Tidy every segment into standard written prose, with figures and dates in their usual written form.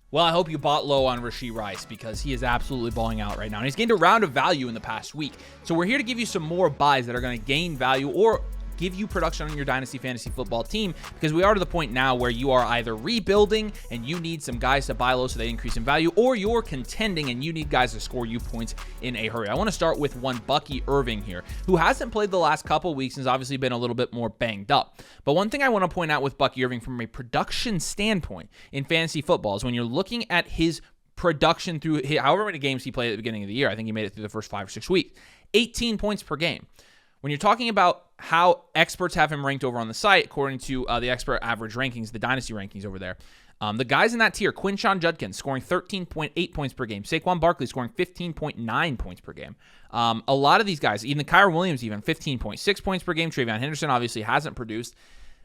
Well, I hope you bought low on Rashee Rice because he is absolutely balling out right now. And he's gained a round of value in the past week. So we're here to give you some more buys that are going to gain value or give you production on your Dynasty Fantasy Football team, because we are to the point now where you are either rebuilding and you need some guys to buy low so they increase in value, or you're contending and you need guys to score you points in a hurry. I want to start with one Bucky Irving here, who hasn't played the last couple weeks and has obviously been a little bit more banged up. But one thing I want to point out with Bucky Irving from a production standpoint in fantasy football is when you're looking at his production through however many games he played at the beginning of the year, I think he made it through the first 5 or 6 weeks, 18 points per game. When you're talking about how experts have him ranked over on the site, according to the expert average rankings, the Dynasty rankings over there, the guys in that tier, Quinshon Judkins scoring 13.8 points per game, Saquon Barkley scoring 15.9 points per game. A lot of these guys, even Kyren Williams, even 15.6 points per game. Travion Henderson obviously hasn't produced.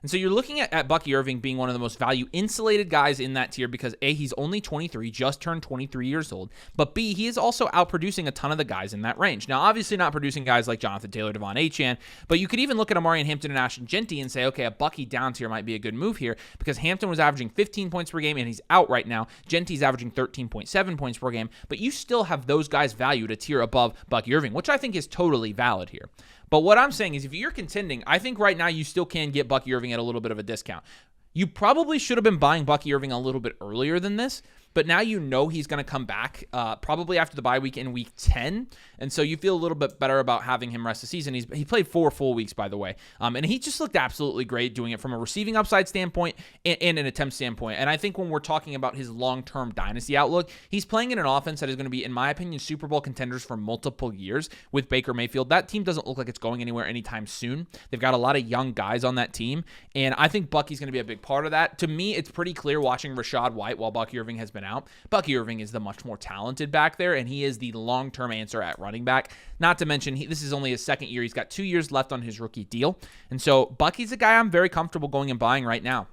And so you're looking at Bucky Irving being one of the most value-insulated guys in that tier because, A, he's only 23, just turned 23 years old, but B, he is also outproducing a ton of the guys in that range. Now, obviously not producing guys like Jonathan Taylor, Devon Achane, but you could even look at Amarian Hampton and Ashton Genty and say, okay, a Bucky down tier might be a good move here because Hampton was averaging 15 points per game and he's out right now. Genty's averaging 13.7 points per game, but you still have those guys valued a tier above Bucky Irving, which I think is totally valid here. But what I'm saying is if you're contending, I think right now you still can get Bucky Irving at a little bit of a discount. You probably should have been buying Bucky Irving a little bit earlier than this, but now you know he's going to come back probably after the bye week in week 10, and so you feel a little bit better about having him rest the season. He played 4 full weeks, by the way, and he just looked absolutely great doing it from a receiving upside standpoint and an attempt standpoint. And I think when we're talking about his long-term dynasty outlook, he's playing in an offense that is going to be, in my opinion, Super Bowl contenders for multiple years with Baker Mayfield. That team doesn't look like it's going anywhere anytime soon. They've got a lot of young guys on that team, and I think Bucky's going to be a big part of that. To me, it's pretty clear watching Rachaad White while Bucky Irving has been out. Bucky Irving is the much more talented back there, and he is the long-term answer at running back. Not to mention, this is only his second year. He's got 2 years left on his rookie deal. And so Bucky's a guy I'm very comfortable going and buying right now.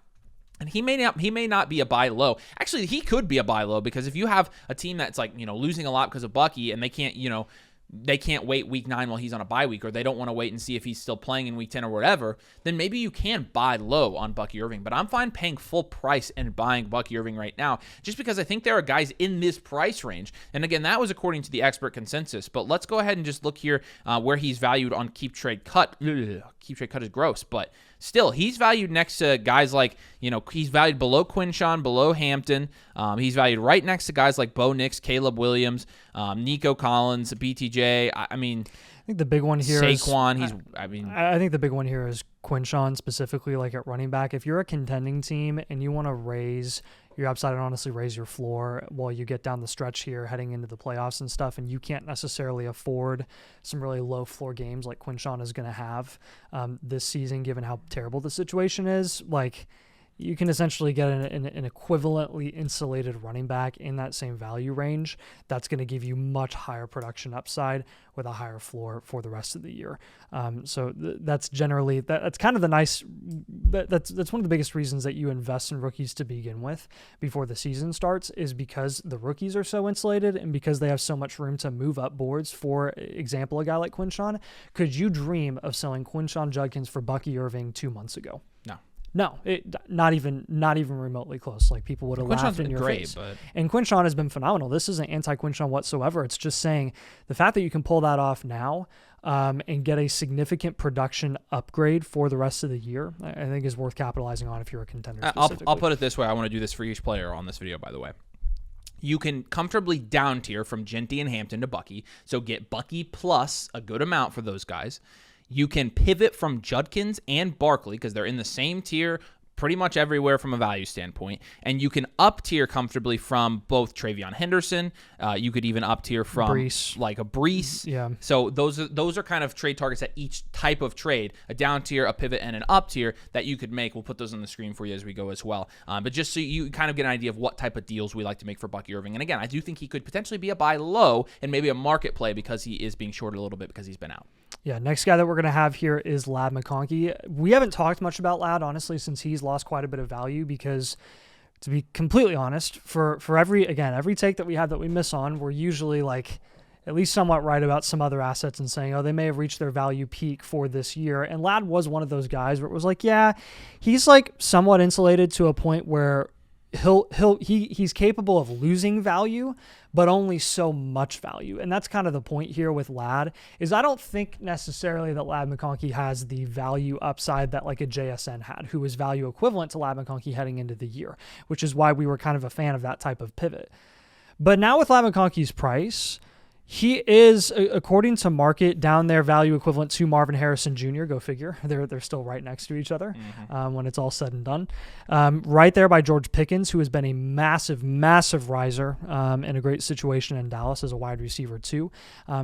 And he may not be a buy low. Actually, he could be a buy low because if you have a team that's like, losing a lot because of Bucky and they can't wait week 9 while he's on a bye week, or they don't want to wait and see if he's still playing in week 10 or whatever, then maybe you can buy low on Bucky Irving. But I'm fine paying full price and buying Bucky Irving right now just because I think there are guys in this price range. And again, that was according to the expert consensus. But let's go ahead and just look here where he's valued on Keep Trade Cut. Keep Trade Cut is gross, but still, he's valued next to guys like, he's valued below Quinshon, below Hampton. He's valued right next to guys like Bo Nix, Caleb Williams, Nico Collins, BTJ. I think the big one here Saquon. is I think the big one here is Quinshon specifically, like at running back. If you're a contending team and you want to raise your upside and honestly raise your floor while you get down the stretch here heading into the playoffs and stuff, and you can't necessarily afford some really low floor games like Quinshon is going to have this season, given how terrible the situation is, like you can essentially get an equivalently insulated running back in that same value range that's going to give you much higher production upside with a higher floor for the rest of the year. So that's generally, that's kind of the nice, that's one of the biggest reasons that you invest in rookies to begin with before the season starts, is because the rookies are so insulated and because they have so much room to move up boards. For example, a guy like Quinshon, could you dream of selling Quinshon Judkins for Bucky Irving 2 months ago? No, not even remotely close. Like, people would have laughed in your face. But... And Quinshon has been phenomenal. This isn't anti-Quinshon whatsoever. It's just saying the fact that you can pull that off now and get a significant production upgrade for the rest of the year, I think is worth capitalizing on if you're a contender specifically. I'll put it this way. I want to do this for each player on this video, by the way. You can comfortably down tier from Genty and Hampton to Bucky, so get Bucky plus a good amount for those guys. You can pivot from Judkins and Barkley because they're in the same tier pretty much everywhere from a value standpoint. And you can up tier comfortably from both Travion Henderson. You could even up tier from like a Breece. Yeah. So those are kind of trade targets at each type of trade, a down tier, a pivot, and an up tier that you could make. We'll put those on the screen for you as we go as well. But just so you kind of get an idea of what type of deals we like to make for Bucky Irving. And again, I do think he could potentially be a buy low and maybe a market play because he is being shorted a little bit because he's been out. Yeah, next guy that we're going to have here is Ladd McConkey. We haven't talked much about Ladd, honestly, since he's lost quite a bit of value because, to be completely honest, for every take that we have that we miss on, we're usually like at least somewhat right about some other assets and saying, oh, they may have reached their value peak for this year. And Ladd was one of those guys where it was like, yeah, he's like somewhat insulated to a point where he's capable of losing value, but only so much value. And that's kind of the point here with Ladd, is I don't think necessarily that Ladd McConkey has the value upside that like a JSN had, who was value equivalent to Ladd McConkey heading into the year, which is why we were kind of a fan of that type of pivot. But now with Ladd McConkey's price, he is, according to market, down there value equivalent to Marvin Harrison Jr. Go figure. They're still right next to each other when it's all said and done. Right there by George Pickens, who has been a massive, massive riser in a great situation in Dallas as a wide receiver too.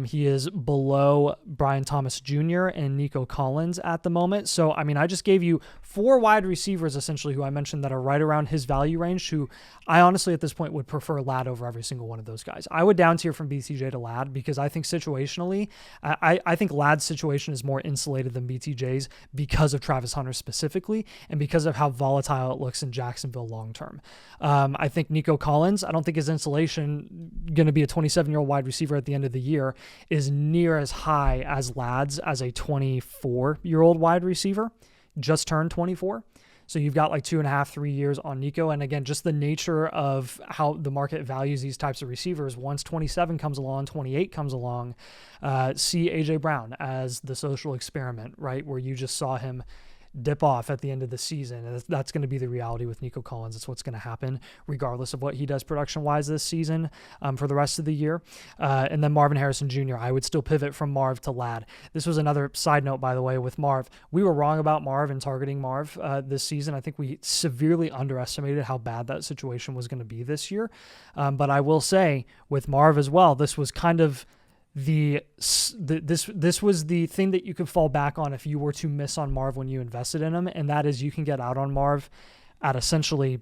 He is below Brian Thomas Jr. and Nico Collins at the moment. So, I mean, I just gave you 4 wide receivers essentially who I mentioned that are right around his value range, who I honestly at this point would prefer Ladd over every single one of those guys. I would down tier from BTJ to Ladd, because I think situationally, I think Ladd's situation is more insulated than BTJ's because of Travis Hunter specifically, and because of how volatile it looks in Jacksonville long term. I think Nico Collins, I don't think his insulation, going to be a 27-year-old wide receiver at the end of the year, is near as high as Ladd's as a 24-year-old wide receiver, just turned 24. So you've got like 2.5, 3 years on Nico. And again, just the nature of how the market values these types of receivers. Once 27 comes along, 28 comes along, see AJ Brown as the social experiment, right? Where you just saw him dip off at the end of the season. And that's going to be the reality with Nico Collins. That's what's going to happen regardless of what he does production-wise this season for the rest of the year. And then Marvin Harrison Jr., I would still pivot from Marv to Ladd. This was another side note, by the way, with Marv. We were wrong about Marv and targeting Marv this season. I think we severely underestimated how bad that situation was going to be this year. But I will say with Marv as well, this was kind of this was the thing that you could fall back on if you were to miss on Marv when you invested in him, and that is you can get out on Marv at essentially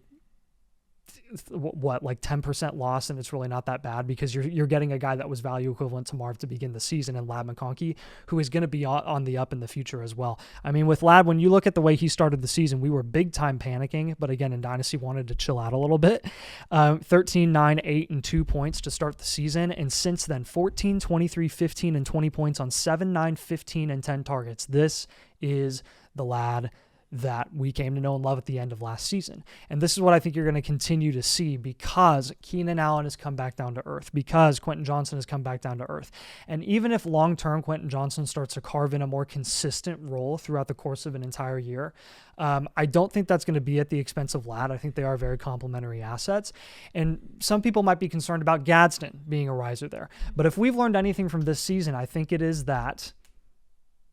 like 10% loss, and it's really not that bad because you're getting a guy that was value equivalent to Marv to begin the season, and Ladd McConkey, who is going to be on the up in the future as well. I mean, with Ladd, when you look at the way he started the season, we were big time panicking, but again, in Dynasty wanted to chill out a little bit. 13, 9, 8, and 2 points to start the season, and since then, 14, 23, 15, and 20 points on 7, 9, 15, and 10 targets. This is the Ladd that we came to know and love at the end of last season. And this is what I think you're going to continue to see because Keenan Allen has come back down to earth, because Quentin Johnson has come back down to earth. And even if long-term Quentin Johnson starts to carve in a more consistent role throughout the course of an entire year, I don't think that's going to be at the expense of Ladd. I think they are very complementary assets. And some people might be concerned about Gadsden being a riser there. But if we've learned anything from this season, I think it is that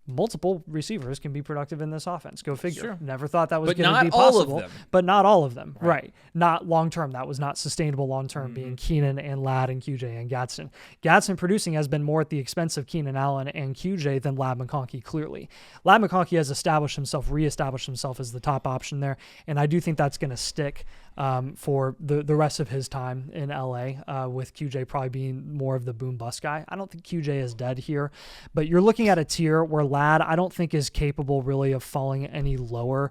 multiple receivers can be productive in this offense. Go figure. Sure. Never thought that was going to be possible. But not all of them. Right. Not long-term. That was not sustainable long-term, being Keenan and Ladd and QJ and Gadsden. Gadsden producing has been more at the expense of Keenan Allen and QJ than Ladd McConkey, clearly. Ladd McConkey has reestablished himself as the top option there, and I do think that's going to stick for the rest of his time in LA, with QJ probably being more of the boom-bust guy. I don't think QJ is dead here, but you're looking at a tier where Ladd, I don't think, is capable really of falling any lower,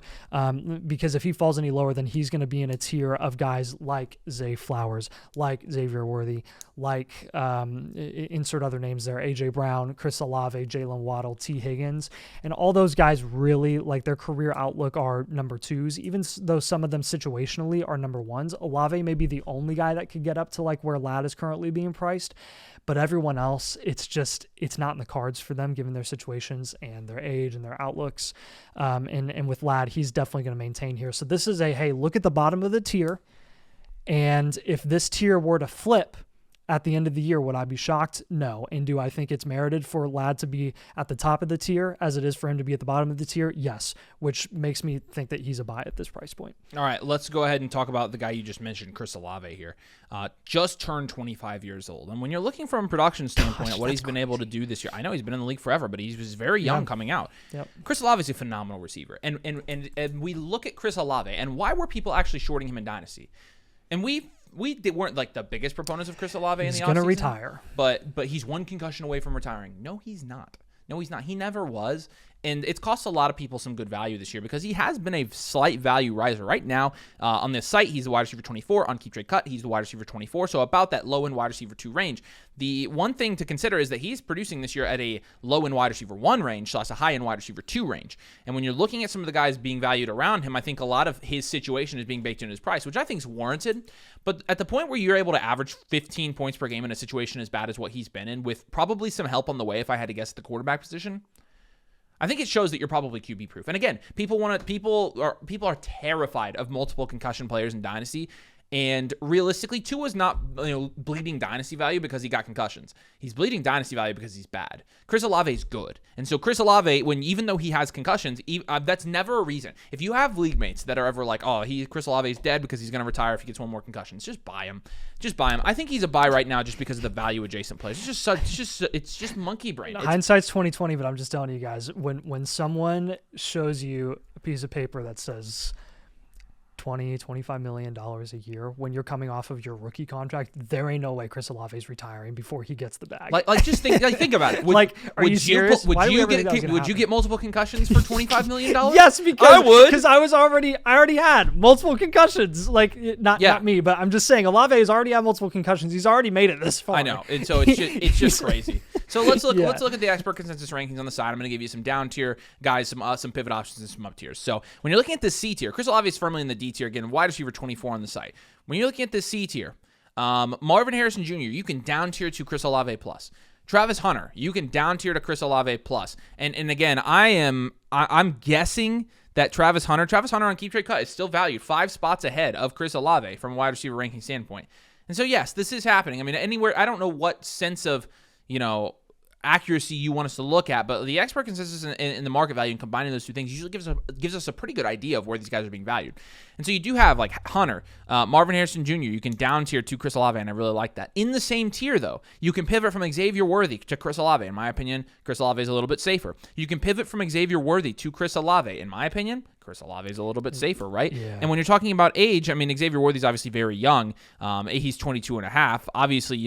because if he falls any lower, then he's going to be in a tier of guys like Zay Flowers, like Xavier Worthy, like insert other names there, AJ Brown, Chris Olave, Jalen Waddle, T. Higgins, and all those guys really, like, their career outlook are number 2s, even though some of them situationally are number 1s. Olave may be the only guy that could get up to like where Ladd is currently being priced, but everyone else, it's not in the cards for them given their situations and their age and their outlooks. And with Ladd, he's definitely going to maintain here. So this is hey, look at the bottom of the tier. And if this tier were to flip at the end of the year, would I be shocked? No. And do I think it's merited for Ladd to be at the top of the tier as it is for him to be at the bottom of the tier? Yes, which makes me think that he's a buy at this price point. All right, let's go ahead and talk about the guy you just mentioned, Chris Olave here. Just turned 25 years old. And when you're looking from a production standpoint at what he's been able to do this year, I know he's been in the league forever, but he was very young coming out. Yep. Chris Olave is a phenomenal receiver. And we look at Chris Olave, and why were people actually shorting him in Dynasty? And we weren't like the biggest proponents of Chris Olave in the offseason. He's going to retire. But he's one concussion away from retiring. No, he's not. He never was. And it's cost a lot of people some good value this year because he has been a slight value riser. Right now, on this site, he's the wide receiver 24. On Keep Trade Cut, he's the wide receiver 24. So about that low-end wide receiver 2 range. The one thing to consider is that he's producing this year at a low-end wide receiver 1 range, / a high-end wide receiver 2 range. And when you're looking at some of the guys being valued around him, I think a lot of his situation is being baked into his price, which I think is warranted. But at the point where you're able to average 15 points per game in a situation as bad as what he's been in, with probably some help on the way if I had to guess at the quarterback position, I think it shows that you're probably QB proof. And again, people are terrified of multiple concussion players in Dynasty. And realistically, Tua's not bleeding Dynasty value because he got concussions. He's bleeding Dynasty value because he's bad. Chris Olave is good. And so Chris Olave, even though he has concussions, that's never a reason. If you have league mates that are ever like, oh, Chris Olave is dead because he's going to retire if he gets one more concussion, just buy him. Just buy him. I think he's a buy right now just because of the value adjacent players. It's just monkey brain. Hindsight's 2020, but I'm just telling you guys, when someone shows you a piece of paper that says $20-25 million a year when you're coming off of your rookie contract, there ain't no way Chris Olave is retiring before he gets the bag. Just think about it. Are you serious? Would you get multiple concussions for $25 million? Yes, because I would. Because I already had multiple concussions. Not me, but I'm just saying Olave has already had multiple concussions. He's already made it this far. I know, and so it's just crazy. So let's look at the expert consensus rankings on the side. I'm going to give you some down tier guys, some pivot options, and some up tiers. So when you're looking at the C tier, Chris Olave is firmly in the D tier, again, wide receiver 24 on the site. When you're looking at the C tier, Marvin Harrison Jr., you can down tier to Chris Olave plus. Travis Hunter, you can down tier to Chris Olave plus. And again, I'm guessing that Travis Hunter on Keep Trade Cut is still valued 5 spots ahead of Chris Olave from a wide receiver ranking standpoint. And so yes, this is happening. I mean, anywhere, I don't know what sense of accuracy you want us to look at, but the expert consensus and the market value and combining those two things usually gives us a pretty good idea of where these guys are being valued. And so you do have Hunter, Marvin Harrison Jr., you can down tier to Chris Olave, and I really like that. In the same tier, though, you can pivot from Xavier Worthy to Chris Olave. In my opinion, Chris Olave is a little bit safer. You can pivot from Xavier Worthy to Chris Olave. In my opinion, Chris Olave is a little bit safer, right? Yeah. And when you're talking about age, I mean, Xavier Worthy is obviously very young. He's 22 and a half. Obviously,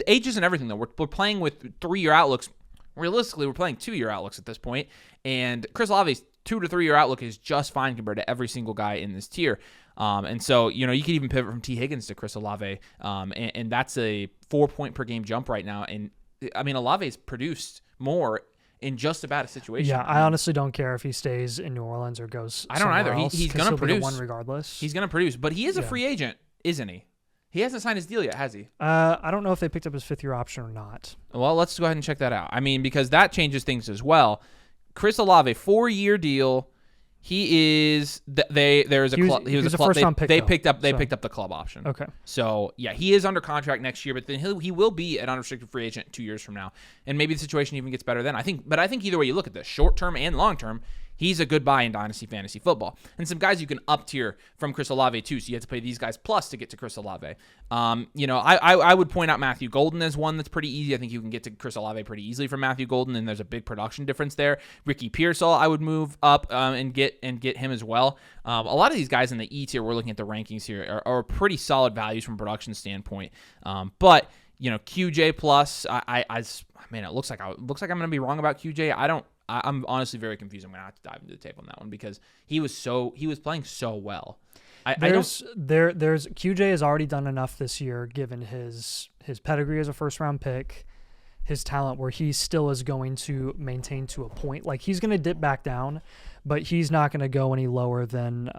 age isn't everything, though. We're playing with 3-year outlooks. Realistically, we're playing 2-year outlooks at this point, and Chris Olave's 2 to 3-year outlook is just fine compared to every single guy in this tier. And so, you can even pivot from T. Higgins to Chris Olave, and that's a 4-point per game jump right now. And I mean, Olave's produced more in just about a situation. Yeah, I honestly don't care if he stays in New Orleans or goes. I don't either. He's going to produce one regardless. He's going to produce, but he is a free agent, isn't he? He hasn't signed his deal yet, has he? I don't know if they picked up his 5th-year option or not. Well, let's go ahead and check that out. I mean, because that changes things as well. Chris Olave, 4-year deal. He is. He was a first round pick. They picked up the club option. Okay. So yeah, he is under contract next year, but then he will be an unrestricted free agent 2 years from now, and maybe the situation even gets better then. I think either way you look at this, short term and long term, he's a good buy in Dynasty Fantasy Football. And some guys you can up tier from Chris Olave too, so you have to play these guys plus to get to Chris Olave. I would point out Matthew Golden as one that's pretty easy. I think you can get to Chris Olave pretty easily from Matthew Golden, and there's a big production difference there. Ricky Pearsall, I would move up and get him as well. A lot of these guys in the E tier, we're looking at the rankings here, are pretty solid values from a production standpoint. But QJ plus, it looks like I'm going to be wrong about QJ. I'm honestly very confused. I'm going to have to dive into the tape on that one because he was playing so well. QJ has already done enough this year, given his pedigree as a first-round pick, his talent, where he still is going to maintain to a point. Like, he's going to dip back down, but he's not going to go any lower than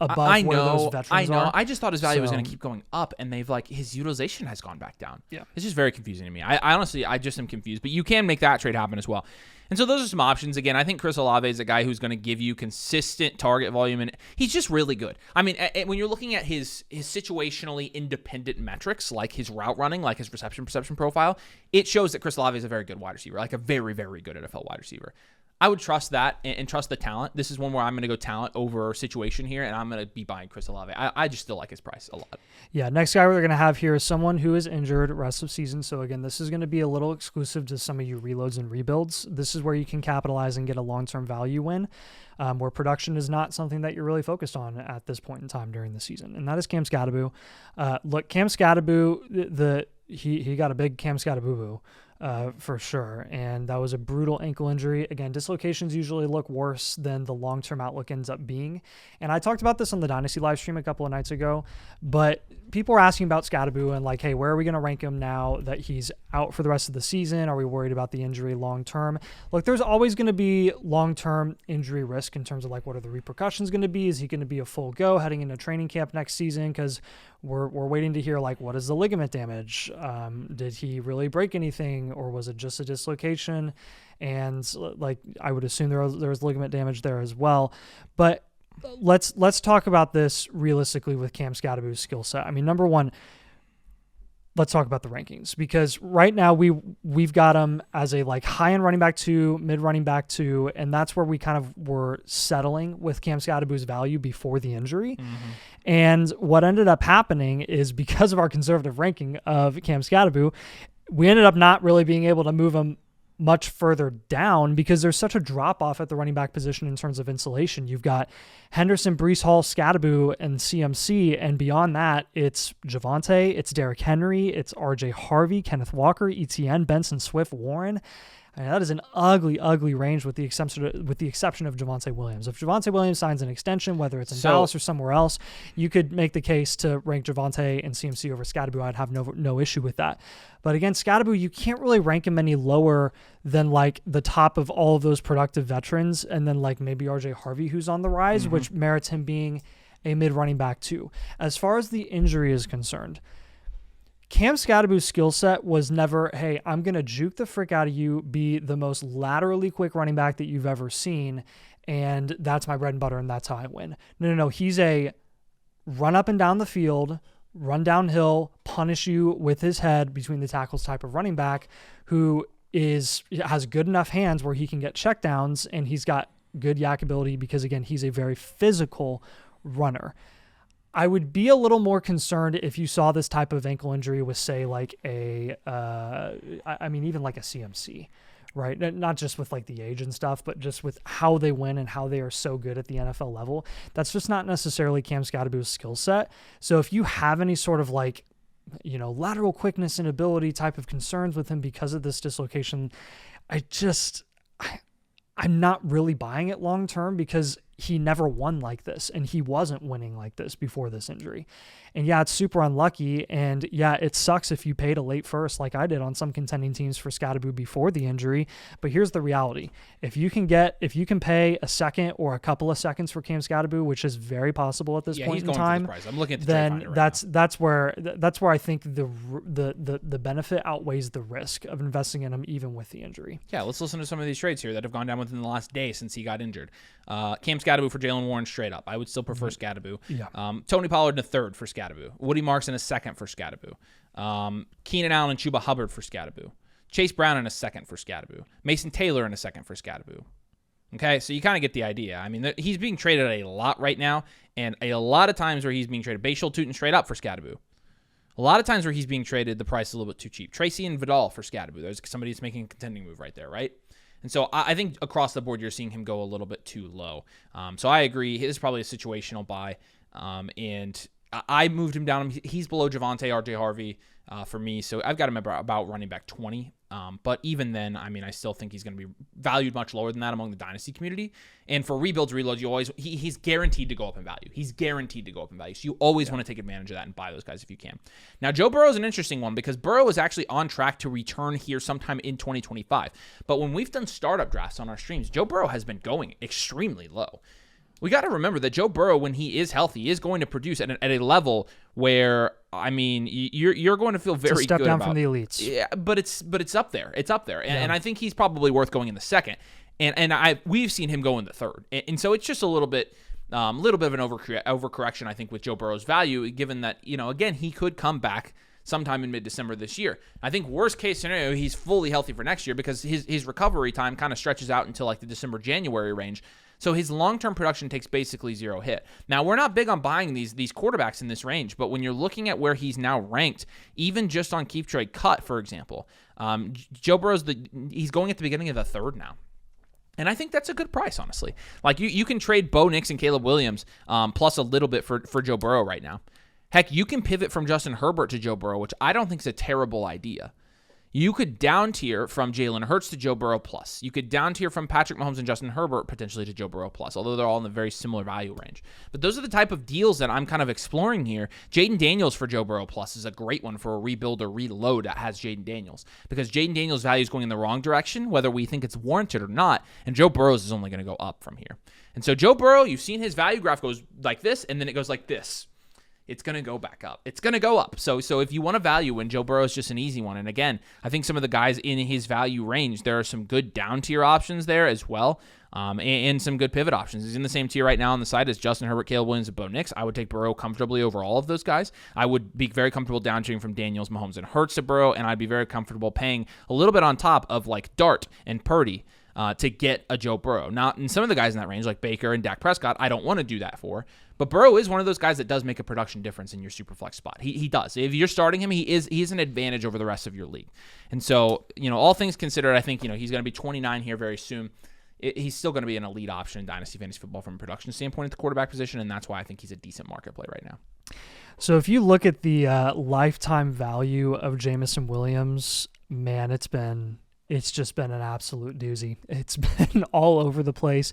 above where those veterans are. I just thought his value was going to keep going up, and his utilization has gone back down. Yeah. It's just very confusing to me. I honestly just am confused, but you can make that trade happen as well. And so those are some options. Again, I think Chris Olave is a guy who's going to give you consistent target volume, and he's just really good. I mean, when you're looking at his situationally independent metrics, like his route running, like his reception perception profile, it shows that Chris Olave is a very good wide receiver, like a very, very good NFL wide receiver. I would trust that and trust the talent. This is one where I'm going to go talent over situation here, and I'm going to be buying Chris Olave. I just still like his price a lot. Yeah, next guy we're going to have here is someone who is injured rest of season. So again, this is going to be a little exclusive to some of you reloads and rebuilds. This is where you can capitalize and get a long-term value win, where production is not something that you're really focused on at this point in time during the season, and that is Cam Skattebo. Look, Cam Skattebo, he got a big Cam Skattebo. for sure. And that was a brutal ankle injury. Again, dislocations usually look worse than the long-term outlook ends up being. And I talked about this on the Dynasty live stream a couple of nights ago, but people were asking about Scadaboo and like, hey, where are we going to rank him now that he's out for the rest of the season? Are we worried about the injury long-term? Look, there's always going to be long-term injury risk in terms of like, what are the repercussions going to be? Is he going to be a full go heading into training camp next season? Because we're waiting to hear like, what is the ligament damage? Did he really break anything, or was it just a dislocation? And like, I would assume there was ligament damage there as well. But let's talk about this realistically with Cam Scadaboo's skill set. I mean, number one, let's talk about the rankings, because right now we've got him as a like high-end running back 2, mid running back 2, and that's where we kind of were settling with Cam Scadaboo's value before the injury. Mm-hmm. And what ended up happening is, because of our conservative ranking of Cam Scadaboo, we ended up not really being able to move him much further down because there's such a drop-off at the running back position in terms of insulation. You've got Henderson, Breece Hall, Scadaboo, and CMC, and beyond that, it's Javonte, it's Derrick Henry, it's RJ Harvey, Kenneth Walker, ETN, Benson, Swift, Warren. I mean, that is an ugly, ugly range with the exception of Javonte Williams. If Javonte Williams signs an extension, whether it's in Dallas or somewhere else, you could make the case to rank Javonte and CMC over Scadaboo. I'd have no issue with that. But again, Scadaboo, you can't really rank him any lower than like the top of all of those productive veterans, and then like maybe RJ Harvey, who's on the rise, mm-hmm. which merits him being a mid running back too. As far as the injury is concerned, Cam Scadaboo's skill set was never, hey, I'm going to juke the frick out of you, be the most laterally quick running back that you've ever seen, and that's my bread and butter, and that's how I win. No. He's a run up and down the field, run downhill, punish you with his head between the tackles type of running back who has good enough hands where he can get checkdowns, and he's got good yak ability because, again, he's a very physical runner. I would be a little more concerned if you saw this type of ankle injury with, say, like even like a CMC, right? Not just with like the age and stuff, but just with how they win and how they are so good at the NFL level. That's just not necessarily Cam Scadaboo's skill set. So if you have any sort of like, lateral quickness and ability type of concerns with him because of this dislocation, I'm not really buying it long term, because he never won like this, and he wasn't winning like this before this injury. And yeah, it's super unlucky, and yeah, it sucks if you paid a late first like I did on some contending teams for Scadaboo before the injury. But here's the reality. If you can pay a second or a couple of seconds for Cam Scadaboo, which is very possible at this point in time, I'm looking at the then that's where I think the benefit outweighs the risk of investing in him even with the injury. Yeah, let's listen to some of these trades here that have gone down within the last day since he got injured. Cam Scadaboo for Jalen Warren straight up. I would still prefer Scadaboo. Yeah. Tony Pollard in a third for Scadaboo. Woody Marks in a second for Scadaboo. Keenan Allen and Chuba Hubbard for Scadaboo. Chase Brown in a second for Scadaboo. Mason Taylor in a second for Scadaboo. Okay, so you kind of get the idea. I mean, he's being traded a lot right now, and a lot of times where he's being traded, Bashal Tutin straight up for Scadaboo. A lot of times where he's being traded, the price is a little bit too cheap. Tracy and Vidal for Scadaboo. There's somebody that's making a contending move right there, right? And so I think across the board, you're seeing him go a little bit too low. So I agree. It is probably a situational buy. And I moved him down. He's below Javonte, RJ Harvey for me. So I've got him about running back 20. But even then, I mean, I still think he's going to be valued much lower than that among the Dynasty community. And for rebuilds, reloads, he's guaranteed to go up in value. He's guaranteed to go up in value. So you always want to take advantage of that and buy those guys if you can. Now, Joe Burrow is an interesting one because Burrow is actually on track to return here sometime in 2025. But when we've done startup drafts on our streams, Joe Burrow has been going extremely low. We got to remember that Joe Burrow, when he is healthy, is going to produce at a level where, I mean, you're going to feel very good about. Step down from the elites. Yeah, but it's up there. It's up there, and I think he's probably worth going in the second. And we've seen him go in the third, and so it's just a little bit of an overcorrection, I think, with Joe Burrow's value, given that again he could come back sometime in mid-December this year. I think worst case scenario, he's fully healthy for next year because his recovery time kind of stretches out until like the December-January range. So his long-term production takes basically zero hit. Now, we're not big on buying these quarterbacks in this range, but when you're looking at where he's now ranked, even just on Keep Trade Cut, for example, Joe Burrow's he's going at the beginning of the third now. And I think that's a good price, honestly. Like, you can trade Bo Nix and Caleb Williams plus a little bit for Joe Burrow right now. Heck, you can pivot from Justin Herbert to Joe Burrow, which I don't think is a terrible idea. You could down tier from Jalen Hurts to Joe Burrow plus. You could down tier from Patrick Mahomes and Justin Herbert potentially to Joe Burrow plus, although they're all in the very similar value range. But those are the type of deals that I'm kind of exploring here. Jaden Daniels for Joe Burrow plus is a great one for a rebuild or reload that has Jaden Daniels, because Jaden Daniels' value is going in the wrong direction, whether we think it's warranted or not, and Joe Burrow's is only going to go up from here. And so Joe Burrow, you've seen his value graph goes like this, and then it goes like this. It's going to go back up. It's going to go up. So if you want a value win, Joe Burrow is just an easy one. And again, I think some of the guys in his value range, there are some good down tier options there as well, and some good pivot options. He's in the same tier right now on the side as Justin Herbert, Caleb Williams, and Bo Nix. I would take Burrow comfortably over all of those guys. I would be very comfortable down tiering from Daniels, Mahomes, and Hurts to Burrow, and I'd be very comfortable paying a little bit on top of like Dart and Purdy to get a Joe Burrow. Now, in some of the guys in that range, like Baker and Dak Prescott, I don't want to do that for. But Burrow is one of those guys that does make a production difference in your super flex spot. He does. If you're starting him, he's an advantage over the rest of your league. And so, all things considered, I think, he's going to be 29 here very soon. He's still going to be an elite option in Dynasty Fantasy Football from a production standpoint at the quarterback position, and that's why I think he's a decent market play right now. So if you look at the lifetime value of Jameson Williams, man, it's just been an absolute doozy. It's been all over the place,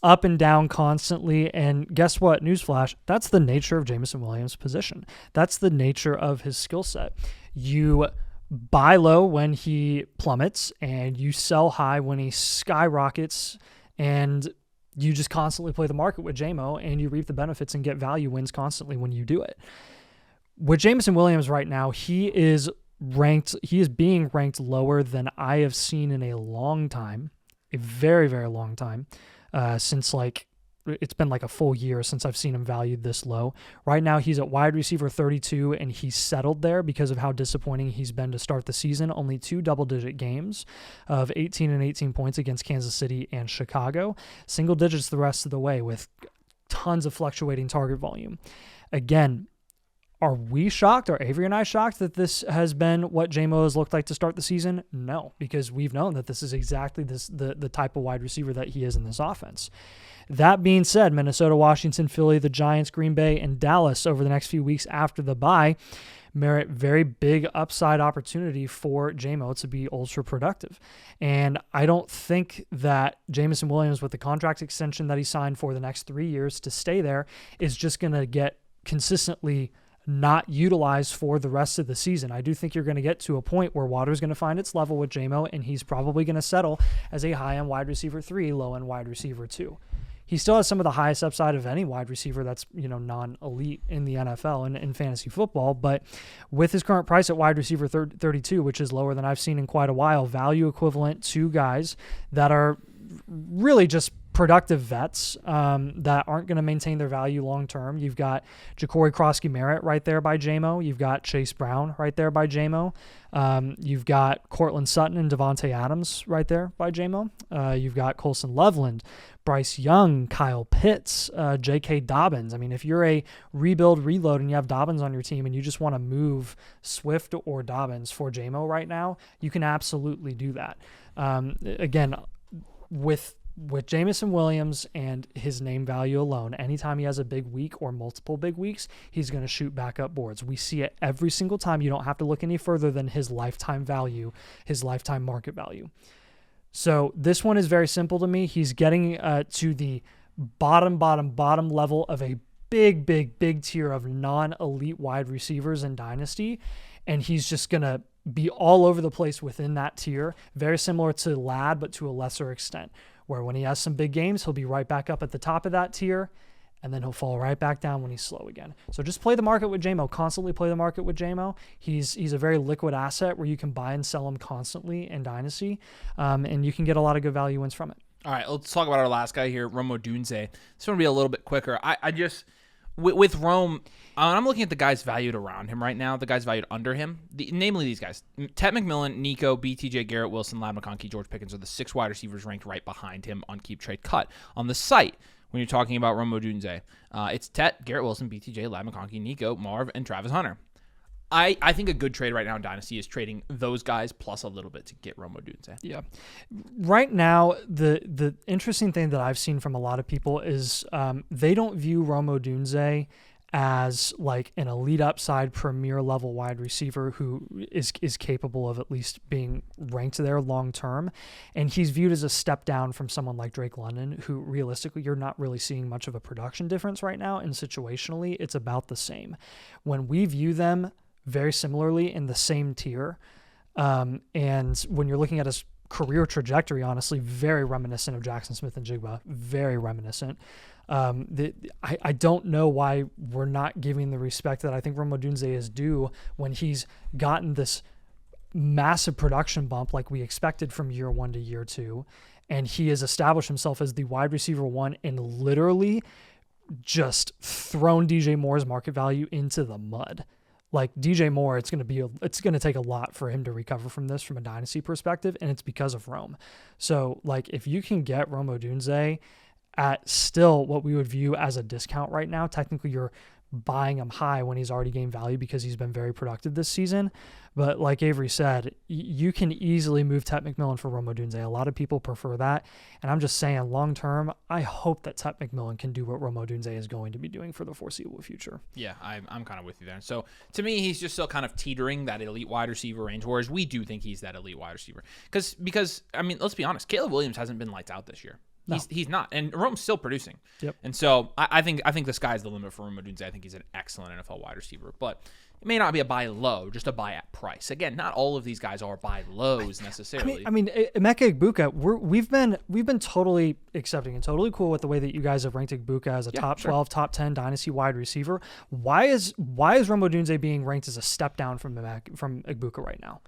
up and down constantly. And guess what? Newsflash, that's the nature of Jameson Williams' position. That's the nature of his skill set. You buy low when he plummets, and you sell high when he skyrockets, and you just constantly play the market with JMO, and you reap the benefits and get value wins constantly when you do it. With Jameson Williams right now, he is being ranked lower than I have seen in a long time, a very, very long time, since it's been like a full year since I've seen him valued this low. Right now, he's at wide receiver 32, and he's settled there because of how disappointing he's been to start the season. Only 2 double-digit games of 18 and 18 points against Kansas City and Chicago. Single digits the rest of the way with tons of fluctuating target volume. Again, are we shocked? Are Avery and I shocked that this has been what JMO has looked like to start the season? No, because we've known that this is exactly the type of wide receiver that he is in this offense. That being said, Minnesota, Washington, Philly, the Giants, Green Bay, and Dallas over the next few weeks after the bye merit very big upside opportunity for JMO to be ultra productive. And I don't think that Jameson Williams, with the contract extension that he signed for the next 3 years to stay there, is just going to get consistently not utilized for the rest of the season. I do think you're going to get to a point where water's going to find its level with JMO, and he's probably going to settle as a high-end wide receiver 3, low-end wide receiver 2. He still has some of the highest upside of any wide receiver that's non-elite in the NFL and in fantasy football, but with his current price at wide receiver 32, which is lower than I've seen in quite a while, value equivalent to guys that are really just productive vets that aren't going to maintain their value long term. You've got Ja'Cory Crosky-Merritt right there by JMO. You've got Chase Brown right there by JMO. You've got Cortland Sutton and Devontae Adams right there by JMO. You've got Colson Loveland, Bryce Young, Kyle Pitts, J.K. Dobbins. I mean, if you're a reload, and you have Dobbins on your team and you just want to move Swift or Dobbins for JMO right now, you can absolutely do that. Again, with Jameson Williams and his name value alone, anytime he has a big week or multiple big weeks, he's going to shoot back up boards. We see it every single time. You don't have to look any further than his lifetime value, his lifetime market value. So this one is very simple to me. He's getting to the bottom level of a big tier of non-elite wide receivers in Dynasty, and he's just going to be all over the place within that tier, very similar to Ladd, but to a lesser extent, where when he has some big games, he'll be right back up at the top of that tier, and then he'll fall right back down when he's slow again. So just play the market with JMO, constantly play the market with JMO. He's a very liquid asset where you can buy and sell him constantly in Dynasty, and you can get a lot of good value wins from it. All right, let's talk about our last guy here, Rome Odunze. This one will be a little bit quicker. I just... With Rome, I'm looking at the guys valued around him right now, the guys valued under him, namely these guys. Ted McMillan, Nico, BTJ, Garrett Wilson, Ladd McConkey, George Pickens are the 6 wide receivers ranked right behind him on Keep Trade Cut. On the site, when you're talking about Rome Odunze, it's Ted, Garrett Wilson, BTJ, Ladd McConkey, Nico, Marv, and Travis Hunter. I think a good trade right now in Dynasty is trading those guys plus a little bit to get Rome Odunze. Yeah. Right now, the interesting thing that I've seen from a lot of people is they don't view Rome Odunze as like an elite upside premier level wide receiver who is capable of at least being ranked there long term. And he's viewed as a step down from someone like Drake London, who realistically you're not really seeing much of a production difference right now. And situationally, it's about the same. When we view them very similarly in the same tier, and when you're looking at his career trajectory, honestly, very reminiscent of Jackson Smith and Jigba, very reminiscent. I don't know why we're not giving the respect that I think Rome Odunze is due when he's gotten this massive production bump like we expected from year 1 to year 2, and he has established himself as the wide receiver 1 and literally just thrown DJ Moore's market value into the mud. Like DJ Moore, it's going to take a lot for him to recover from this from a dynasty perspective, and it's because of Rome. So like if you can get Rome Odunze at still what we would view as a discount right now, technically you're buying him high when he's already gained value because he's been very productive this season. But like Avery said, you can easily move Tet McMillan for Rome Odunze. A lot of people prefer that. And I'm just saying long term, I hope that Tet McMillan can do what Rome Odunze is going to be doing for the foreseeable future. Yeah, I'm kind of with you there. So to me, he's just still kind of teetering that elite wide receiver range, whereas we do think he's that elite wide receiver. Because I mean, let's be honest, Caleb Williams hasn't been lights out this year. No. He's not, and Rome's still producing. Yep. And so I think the sky's the limit for Rome Odunze. I think he's an excellent NFL wide receiver, but it may not be a buy low, just a buy at price. Again, not all of these guys are buy lows necessarily. I mean, Emeka Egbuka, we've been totally accepting and totally cool with the way that you guys have ranked Egbuka as a top 12, top 10 dynasty wide receiver. Why is Rome Odunze being ranked as a step down from Egbuka right now?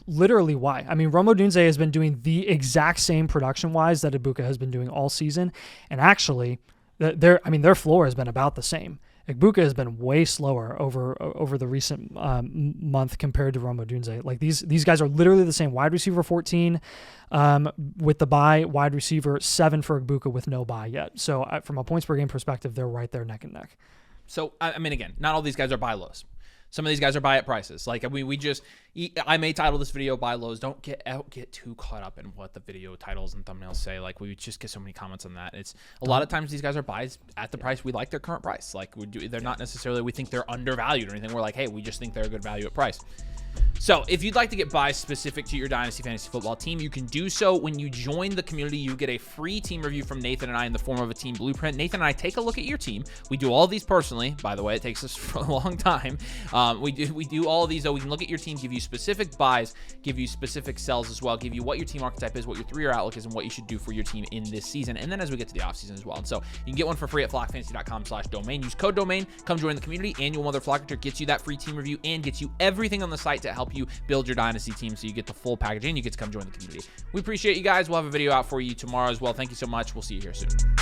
Literally why? I mean, Rome Odunze has been doing the exact same production-wise that Egbuka has been doing all season, and actually, their floor has been about the same. Egbuka has been way slower over the recent month compared to Rome Odunze. Like these guys are literally the same. Wide receiver 14 with the bye, wide receiver 7 for Egbuka with no bye yet. So from a points per game perspective, they're right there neck and neck. So I mean, again, not all these guys are buy lows. Some of these guys are buy at prices. Like I may title this video buy lows. Don't get too caught up in what the video titles and thumbnails say. Like we just get so many comments on that. It's a lot of times these guys are buys at the price we like their current price. Like they're not necessarily we think they're undervalued or anything. We're like, hey, we just think they're a good value at price. So if you'd like to get buys specific to your Dynasty Fantasy Football team, you can do so when you join the community. You get a free team review from Nathan and I in the form of a team blueprint. Nathan and I take a look at your team. We do all these personally, by the way. It takes us a long time. We do all of these, though. We can look at your team, give you specific buys, give you specific sells as well, give you what your team archetype is, what your 3-year outlook is, and what you should do for your team in this season. And then as we get to the offseason as well. And so you can get one for free at flockfantasy.com/domain. Use code domain. Come join the community. Annual Mother Flocker gets you that free team review and gets you everything on the site to help you build your Dynasty team, so you get the full package and you get to come join the community. We appreciate you guys. We'll have a video out for you tomorrow as well. Thank you so much. We'll see you here soon.